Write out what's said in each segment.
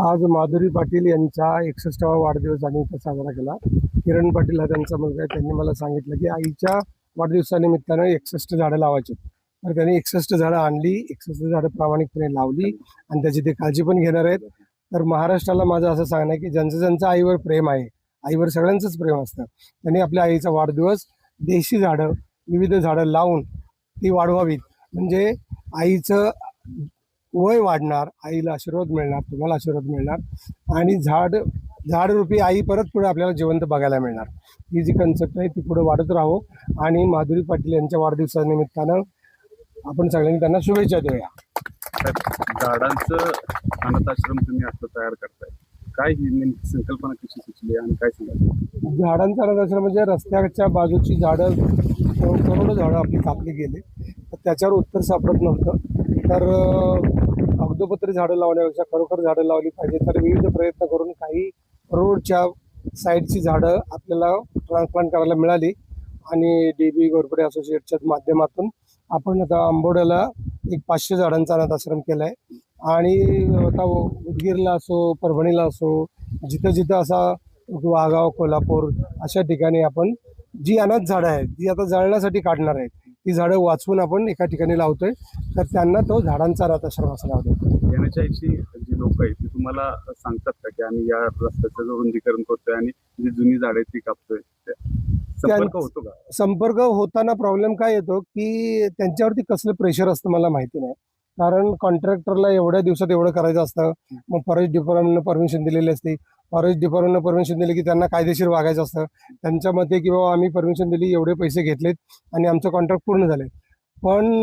आज माधुरी पाटील यांचा 61वा वाढदिवस आम्ही इथं साजरा केला. किरण पाटील हा त्यांचा मुलगा आहे. त्यांनी मला सांगितलं की आईच्या वाढदिवसानिमित्तानं 61 झाडं लावायची. तर त्यांनी 61 झाडं आणली, 61 झाडं प्रामाणिकपणे लावली आणि त्याची ते काळजी पण घेणार आहेत. तर महाराष्ट्राला माझं असं सांगणं आहे की ज्यांचं ज्यांचं आईवर प्रेम आहे, आईवर सगळ्यांचंच प्रेम असतं, त्यांनी आपल्या आईचा वाढदिवस देशी झाडं, विविध झाडं लावून ती वाढवावीत. म्हणजे आईचं वय वाढणार, आईला आशीर्वाद मिळणार, तुम्हाला आशीर्वाद मिळणार आणि झाडरूपी आई परत पुढे आपल्याला जिवंत बघायला मिळणार. ही जी कन्सेप्ट आहे ती पुढे वाढत राहो आणि माधुरी पाटील यांच्या वाढदिवसानिमित्तानं आपण सगळ्यांनी त्यांना शुभेच्छा देऊया. झाडांचं अनाथाश्रम तुम्ही आता तयार करताय, काय ही नेमकी संकल्पना कशी सुचली आणि काय सांगाल? झाडांचा अनाथाश्रम म्हणजे रस्त्याच्या बाजूची झाडं, करोडो झाडं आपली कापली गेली, तर त्याच्यावर उत्तर सापडत नव्हतं. तर कागदोपत्री झाडं लावण्यापेक्षा खरोखर झाडं लावली पाहिजे. तर विविध प्रयत्न करून काही रोडच्या साईडची झाडं आपल्याला ट्रान्सप्लांट करायला मिळाली आणि DB घोरपडे असोसिएटच्या माध्यमातून आपण आता आंबोड्याला एक 500 झाडांचा अनाथाश्रम केला आहे. आणि आता उदगीरला असो, परभणीला असो, जिथं जिथं असा वाघाव, कोल्हापूर अशा ठिकाणी आपण जी अनाथ झाडं आहेत ती आता जळण्यासाठी काढणार आहेत, ती झाडं वाचवून आपण एका ठिकाणी लावतोय. तर त्यांना तो झाडांचा अनाथाश्रम असं लावतो. येण्याच्या जी लोक आहेत ती तुम्हाला सांगतात का की आम्ही या रस्त्याचं रुंदीकरण करतोय आणि जी जुनी झाडं आहेत ती कापतोय? संपर्क होतो का? संपर्क होताना प्रॉब्लेम काय येतो की त्यांच्यावरती कसलं प्रेशर असतं मला माहिती नाही. कारण कॉन्ट्रॅक्टरला एवढ्या दिवसात एवढं करायचं असतं, मग फॉरेस्ट डिपार्टमेंटनं परमिशन दिलेली असते. फॉरेस्ट डिपार्टमेंटनं परमिशन दिली की त्यांना कायदेशीर वागायचं असतं. त्यांच्या मते की बाबा आम्ही परमिशन दिली, एवढे पैसे घेतलेत आणि आमचं कॉन्ट्रॅक्ट पूर्ण झाले. पण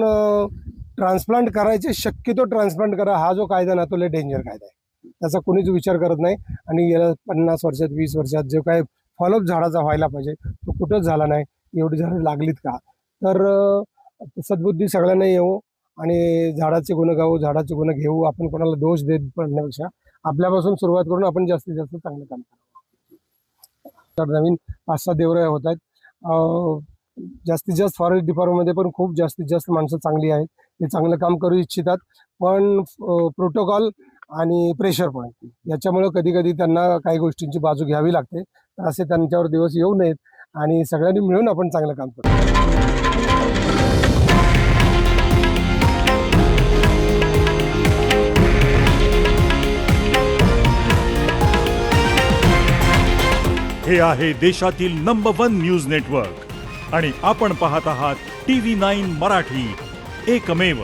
ट्रान्सप्लांट करायचे, शक्यतो ट्रान्सप्लांट करा, हा जो कायदा ना तो लय डेंजर कायदा आहे. त्याचा कोणीच विचार करत नाही. आणि गेल्या 50 वर्षात 20 वर्षात जो काय फॉलोअप झाडाचा व्हायला पाहिजे तो कुठंच झाला नाही. एवढी झाडं लागलीत का? तर सद्बुद्धी सगळ्यांना येऊ आणि झाडाचे गुण गाऊ, झाडाचे गुण घेऊ. आपण कोणाला दोष देत पडण्यापेक्षा आपल्यापासून सुरुवात करून आपण जास्तीत जास्त चांगलं काम करावं. तर नवीन 5-6 देवरे होत आहेत. जास्तीत जास्त फॉरेस्ट डिपार्टमेंटमध्ये पण खूप जास्तीत जास्त माणसं चांगली आहेत, ते चांगलं काम करू इच्छितात. पण प्रोटोकॉल आणि प्रेशर पण याच्यामुळं कधी कधी त्यांना काही गोष्टींची बाजू घ्यावी लागते. तर असे त्यांच्यावर दिवस येऊ नयेत आणि सगळ्यांनी मिळून आपण चांगलं काम करू. हे आहे देशातील नंबर 1 न्यूज नेटवर्क आणि आपण पाहत आहात TV9 मराठी, एकमेव.